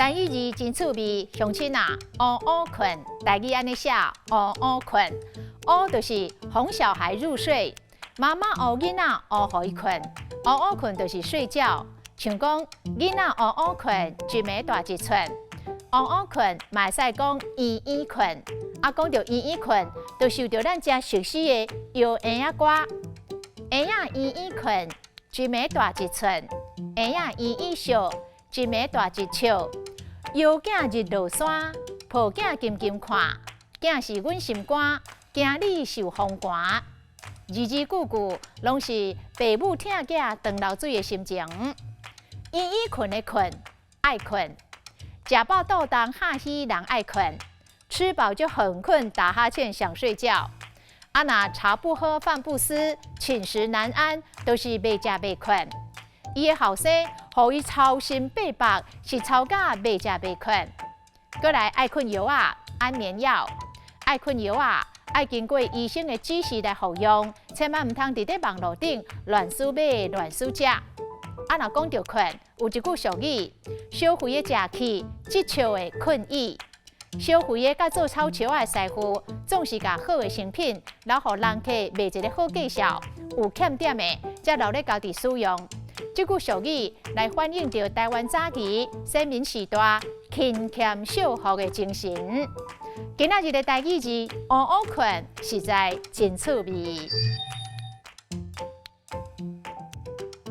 台语字真趣味，乡亲啊，嗷嗷困，台语安尼写，嗷嗷困，嗷就是哄小孩入睡，妈妈嗷囡仔嗷互伊困，嗷嗷困就是睡觉。像讲囡仔嗷嗷困，一暝大一寸，嗷嗷困嘛会使讲圆圆困，啊讲到圆圆困，就受到咱遮熟悉的摇婴仔歌，婴仔圆圆困，一暝大一寸，婴仔圆圆笑，一暝大一笑。摇囝日落山，抱囝金金看，囝是阮心肝，惊你受风寒。字字句句拢是父母疼囝长流水的心情。圆圆困的困，爱困；食饱肚东哈稀人爱困，吃饱就很困，打哈欠想睡觉。啊那茶不喝饭不思，寝食难安，都是袂食袂困。伊的后生，互伊操心八百，是操甲袂食袂困。过来爱困药啊，安眠药，爱困药啊，爱经过医生的指示来服用，千万唔通伫咧网络顶乱输买、乱输食。啊，若讲到困，有一句俗语：小肥的食气，急笑的困意。小肥的甲做草笑的师傅，总是甲好的成品留互人客卖一个好介绍，有欠点的才留咧家己使用。这句俗语来反映着台湾早期先民时代勤俭孝福的精神。今仔日的台语字“嗷嗷困”实在真趣味。